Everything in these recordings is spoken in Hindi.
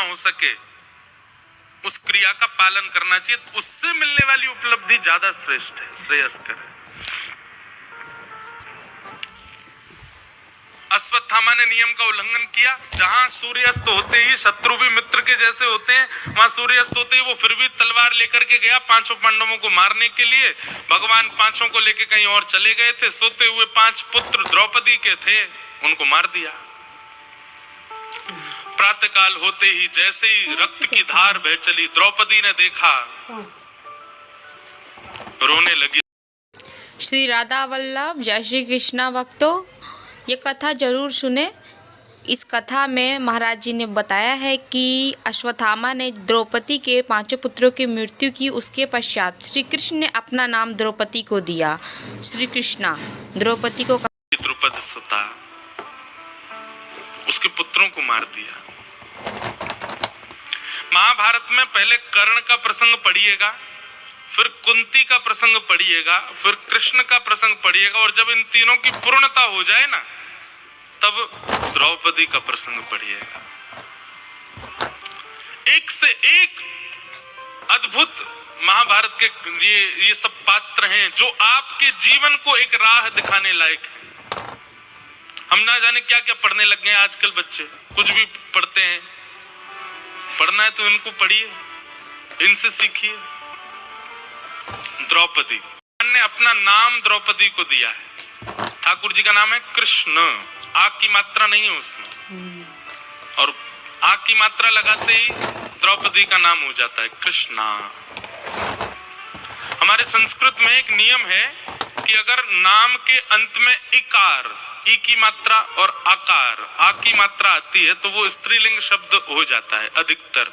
हो सके उस क्रिया का पालन करना चाहिए, उससे मिलने वाली उपलब्धि ज्यादा श्रेष्ठ है, श्रेयस्कर है। अश्वत्थामा ने नियम का उल्लंघन किया, जहां सूर्यास्त होते ही शत्रु भी मित्र के जैसे होते हैं, वहां सूर्यास्त होते ही वो फिर भी तलवार लेकर के गया पांचों पांडवों को मारने के लिए। भगवान पांचों को लेकर कहीं और चले गए थे, सोते हुए 5 पुत्र द्रौपदी के थे, उनको मार दिया। प्रातःकाल होते ही जैसे ही रक्त की धार बह चली, द्रौपदी ने देखा, रोने लगी। श्री राधा वल्लभ जय श्री कृष्णा भक्तों, ये कथा जरूर सुने। इस कथा में महाराज जी ने बताया है कि अश्वत्थामा ने द्रौपदी के 5 पुत्रों की मृत्यु की, उसके पश्चात श्री कृष्ण ने अपना नाम द्रौपदी को दिया। श्री कृष्णा द्रौपदी को द्रुपद सुता, उसके पुत्रों को मार दिया। महाभारत में पहले कर्ण का प्रसंग पढ़िएगा, फिर कुंती का प्रसंग पढ़िएगा, फिर कृष्ण का प्रसंग पढ़िएगा, और जब इन तीनों की पूर्णता हो जाए ना, तब द्रौपदी का प्रसंग पढ़िएगा। एक से एक अद्भुत महाभारत के ये सब पात्र हैं जो आपके जीवन को एक राह दिखाने लायक है। हम ना जाने क्या क्या पढ़ने लग गए आजकल बच्चे, कुछ भी पढ़ते हैं। पढ़ना है तो इनको पढ़िए, इनसे सीखिए। द्रौपदी ने अपना नाम द्रौपदी को दिया है। ठाकुर जी का नाम है कृष्ण, आग की मात्रा नहीं है उसमें, और आग की मात्रा लगाते ही द्रौपदी का नाम हो जाता है कृष्णा। हमारे संस्कृत में एक नियम है कि अगर नाम के अंत में इकार, ई की मात्रा और आकार, आ की मात्रा आती है, तो वो स्त्रीलिंग शब्द हो जाता है अधिकतर।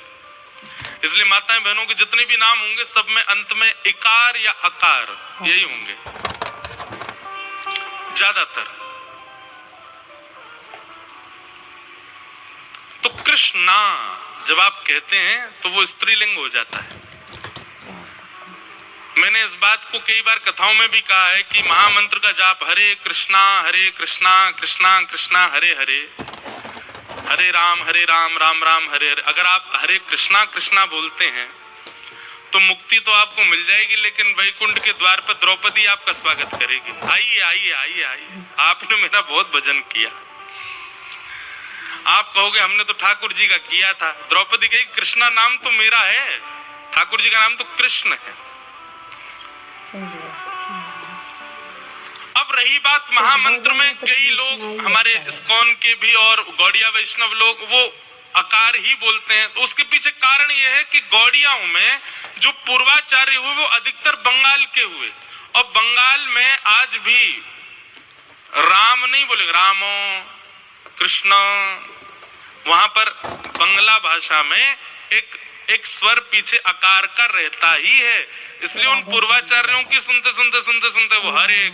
इसलिए माताएं बहनों के जितने भी नाम होंगे सब में अंत में इकार या आकार यही होंगे ज्यादातर। तो कृष्णा जब आप कहते हैं तो वो स्त्रीलिंग हो जाता है। मैंने इस बात को कई बार कथाओं में भी कहा है कि महामंत्र का जाप हरे कृष्णा कृष्णा कृष्णा हरे हरे, हरे राम राम राम हरे हरे। अगर आप हरे कृष्णा कृष्णा बोलते हैं तो मुक्ति तो आपको मिल जाएगी, लेकिन वैकुंठ के द्वार पर द्रौपदी आपका स्वागत करेगी। आइए आइए आइए आइए, आपने मेरा बहुत भजन किया। आप कहोगे हमने तो ठाकुर जी का किया था। द्रौपदी कही कृष्णा नाम तो मेरा है, ठाकुर जी का नाम तो कृष्ण है। अब रही बात महामंत्र में, कई लोग हमारे इस्कॉन के भी और गौड़िया वैष्णव लोग वो आकार ही बोलते हैं। तो उसके पीछे कारण ये है कि गौड़ियाओं में जो पूर्वाचार्य हुए वो अधिकतर बंगाल के हुए, और बंगाल में आज भी राम नहीं बोलेंगे, रामो कृष्ण। वहां पर बंगला भाषा में एक स्वर पीछे आकार का रहता ही है। इसलिए उन पूर्वाचार्यों की सुनते सुनते सुनते सुनते वो हरे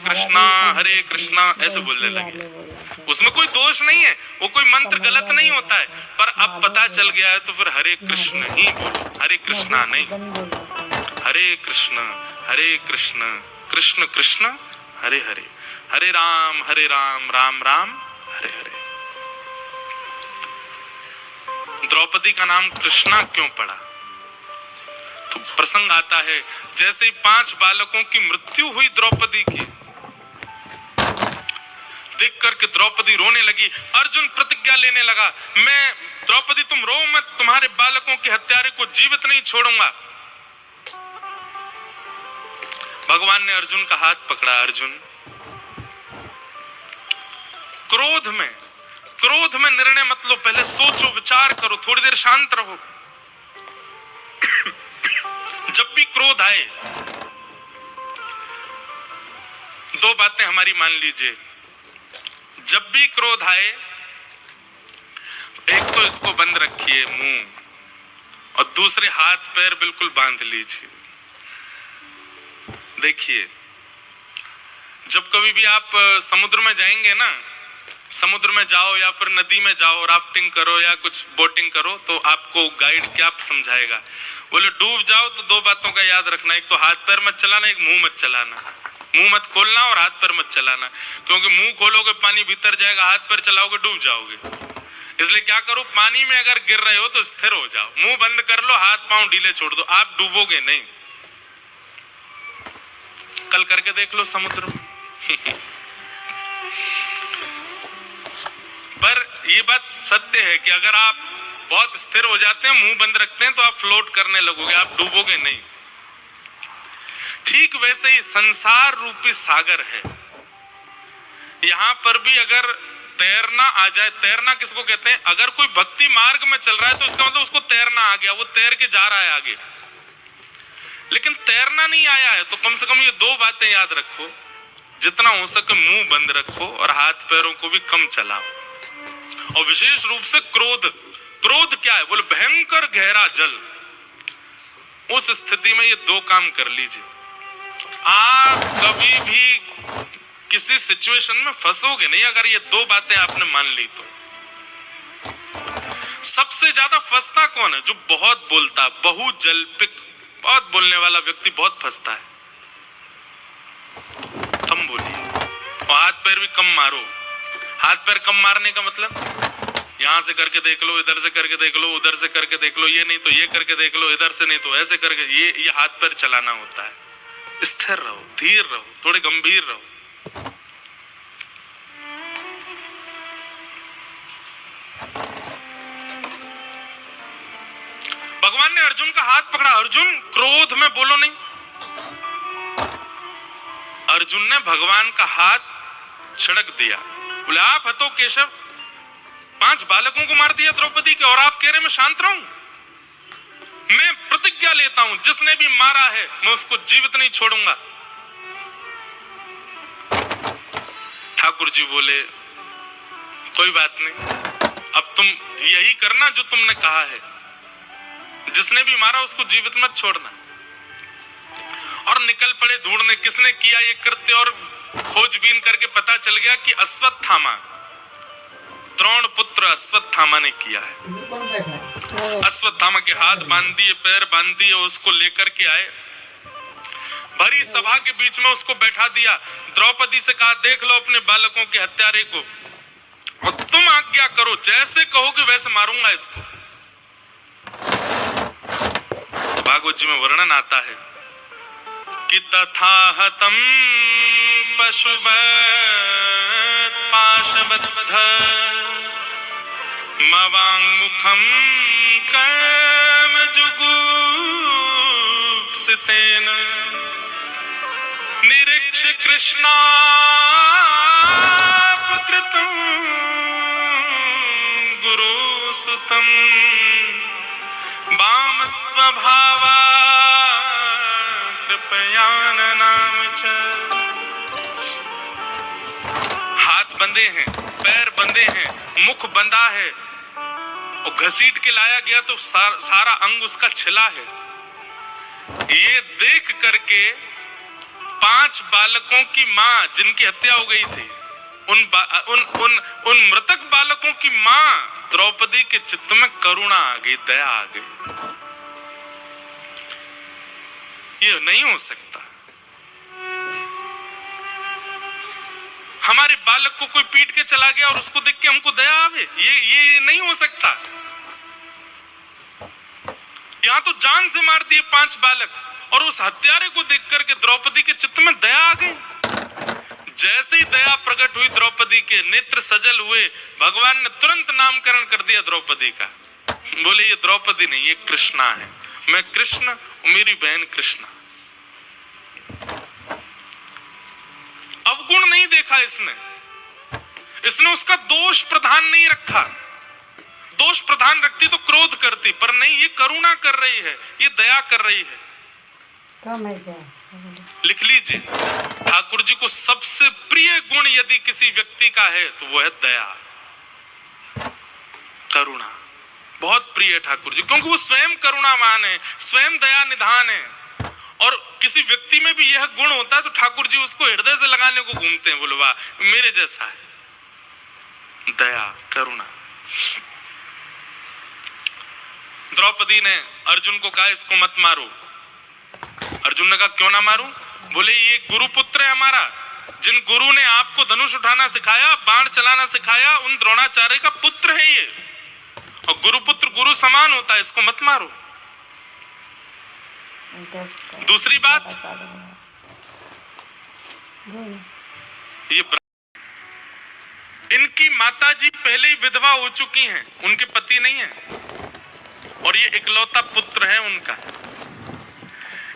कृष्णा ऐसे बोलने लगे। उसमें कोई दोष नहीं है, वो कोई मंत्र गलत नहीं होता है, पर अब पता चल गया है तो फिर हरे कृष्ण ही बोलो, हरे कृष्णा नहीं। हरे कृष्ण कृष्ण कृष्ण हरे हरे, हरे राम राम राम हरे हरे। द्रौपदी का नाम कृष्णा क्यों पड़ा? तो प्रसंग आता है जैसे ही 5 बालकों की मृत्यु हुई द्रौपदी की, देख करके द्रौपदी रोने लगी। अर्जुन प्रतिज्ञा लेने लगा, मैं द्रौपदी तुम रो मत, तुम्हारे बालकों के हत्यारे को जीवित नहीं छोड़ूंगा। भगवान ने अर्जुन का हाथ पकड़ा। अर्जुन क्रोध में निर्णय मत लो, पहले सोचो विचार करो, थोड़ी देर शांत रहो। जब भी क्रोध आए 2 बातें हमारी मान लीजिए। जब भी क्रोध आए, एक तो इसको बंद रखिए मुंह, और दूसरे हाथ पैर बिल्कुल बांध लीजिए। देखिए जब कभी भी आप समुद्र में जाएंगे ना, समुद्र में जाओ या फिर नदी में जाओ, राफ्टिंग करो या कुछ बोटिंग करो, तो आपको गाइड क्या समझाएगा? बोले डूब जाओ तो 2 बातों का याद रखना, एक तो हाथ पैर मत चलाना, एक मुंह मत चलाना। मुंह मत खोलना और हाथ पैर मत चलाना, क्योंकि मुंह खोलोगे पानी भीतर जाएगा, हाथ पैर चलाओगे डूब जाओगे। इसलिए क्या करो, पानी में अगर गिर रहे हो तो स्थिर हो जाओ, मुंह बंद कर लो, हाथ पांव ढीले छोड़ दो, आप डूबोगे नहीं। कल करके देख लो समुद्र में। पर ये बात सत्य है कि अगर आप बहुत स्थिर हो जाते हैं, मुंह बंद रखते हैं, तो आप फ्लोट करने लगोगे, आप डूबोगे नहीं। ठीक वैसे ही संसार रूपी सागर है, यहां पर भी अगर तैरना आ जाए, तैरना किसको कहते हैं? अगर कोई भक्ति मार्ग में चल रहा है तो इसका मतलब उसको तैरना आ गया, वो तैर के जा रहा है आगे। लेकिन तैरना नहीं आया है तो कम से कम ये दो बातें याद रखो, जितना हो सके मुंह बंद रखो और हाथ पैरों को भी कम चलाओ। और विशेष रूप से क्रोध, क्रोध क्या है? बोले भयंकर गहरा जल, उस स्थिति में ये दो काम कर लीजिए। आप कभी भी किसी सिचुएशन में फंसोगे नहीं अगर ये दो बातें आपने मान ली तो। सबसे ज्यादा फंसता कौन है? जो बहुत बोलता, बहुजल्पिक, बहुत बोलने वाला व्यक्ति बहुत फंसता है। कम बोलिए और हाथ पैर भी कम मारो। हाथ पैर कम मारने का मतलब यहां से करके देख लो, इधर से करके देख लो, उधर से करके देख लो, ये नहीं तो ये करके देख लो, इधर से नहीं तो ऐसे करके, ये हाथ पैर चलाना होता है। स्थिर रहो, धीर रहो, थोड़े गंभीर रहो। भगवान ने अर्जुन का हाथ पकड़ा, अर्जुन क्रोध में बोलो नहीं। अर्जुन ने भगवान का हाथ छिड़क दिया, बोले आप हतो केशव, 5 बालकों को मार दिया द्रौपदी के और आप कह रहे मैं शांत रहूं? मैं प्रतिज्ञा लेता हूं जिसने भी मारा है मैं उसको जीवित नहीं छोड़ूंगा। ठाकुर जी बोले कोई बात नहीं, अब तुम यही करना जो तुमने कहा है, जिसने भी मारा उसको जीवित मत छोड़ना। और निकल पड़े ढूंढने किसने किया ये कृत्य, और खोजबीन करके पता चल गया कि अश्वत्थामा, द्रोण पुत्र अश्वत्थामा ने किया है। अश्वत्थामा के हाथ बांध दिए, पैर बांध दिए, उसको लेकर के आए, भरी सभा के बीच में उसको बैठा दिया। द्रौपदी से कहा देख लो अपने बालकों के हत्यारे को और तुम आज्ञा करो, जैसे कहोगे वैसे मारूंगा इसको। भागवत जी में वर्णन आता है कि तथा हतम पशुवत् पाशबद्ध मवाङ्मुखं कर्मजुगुप्सितेन निरीक्ष्य कृष्णापकृतं गुरुसुतं वामस्वभावा कृपयाननाम च। हाथ बंधे हैं, पैर बंधे हैं, मुख बंधा है और घसीट के लाया गया तो सारा अंग उसका छिला है। ये देख करके 5 बालकों की मां जिनकी हत्या हो गई थी, उन मृतक बालकों की मां द्रौपदी के चित्त में करुणा आ गई, दया आ गई। ये नहीं हो सकता। हमारे बालक को कोई पीट के चला गया और उसको देख के हमको दया आवे, ये नहीं हो सकता। यहां तो जान से मार दिए 5 बालक और उस हत्यारे को देख करके द्रौपदी के चित्त में दया आ गई। जैसे ही दया प्रकट हुई द्रौपदी के, नेत्र सजल हुए, भगवान ने तुरंत नामकरण कर दिया द्रौपदी का। बोले ये द्रौपदी नहीं, ये कृष्णा है, मैं कृष्ण और मेरी बहन कृष्णा। अवगुण नहीं देखा इसने उसका दोष प्रधान नहीं रखा। दोष प्रधान रखती तो क्रोध करती, पर नहीं, ये करुणा कर रही है, ये दया कर रही है। लिख लीजिए, ठाकुर जी को सबसे प्रिय गुण यदि किसी व्यक्ति का है तो वो है दया, करुणा। बहुत प्रिय है ठाकुर जी, क्योंकि वो स्वयं करुणावान है, स्वयं दया निधान है। और किसी व्यक्ति में भी यह गुण होता है तो ठाकुर जी उसको हृदय से लगाने को घूमते हैं, बोलो वाह मेरे जैसा है, दया करुणा। द्रौपदी ने अर्जुन को कहा इसको मत मारो। अर्जुन ने कहा क्यों ना मारूं? बोले ये गुरुपुत्र है हमारा, जिन गुरु ने आपको धनुष उठाना सिखाया, बाण चलाना सिखाया, उन द्रोणाचार्य का पुत्र है ये, और गुरुपुत्र गुरु समान होता है, इसको मत मारो। दूसरी बात, ये इनकी माताजी पहले ही विधवा हो चुकी हैं, उनके पति नहीं है, और ये इकलौता पुत्र है उनका।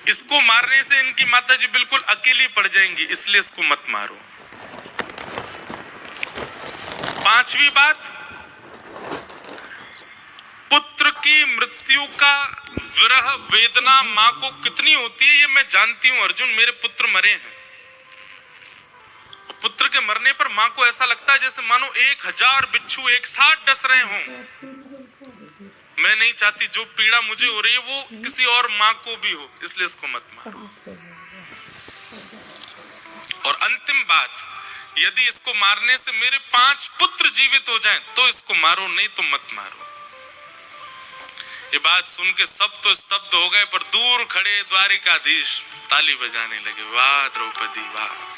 इसको मारने से इनकी माताजी बिल्कुल अकेली पड़ जाएंगी, इसलिए इसको मत मारो। पांचवी बात, पुत्र की मृत्यु का विरह वेदना मां को कितनी होती है ये मैं जानती हूं अर्जुन, मेरे पुत्र मरे हैं। पुत्र के मरने पर मां को ऐसा लगता है जैसे मानो 1000 बिच्छू एक साथ डस रहे हों। मैं नहीं चाहती जो पीड़ा मुझे हो रही है वो किसी और मां को भी हो, इसलिए इसको मत मारो। और अंतिम बात, यदि इसको मारने से मेरे 5 पुत्र जीवित हो जाएं तो इसको मारो, नहीं तो मत मारो। ये बात सुन के सब तो स्तब्ध हो गए, पर दूर खड़े द्वारिकाधीश ताली बजाने लगे, वाह द्रौपदी वाह।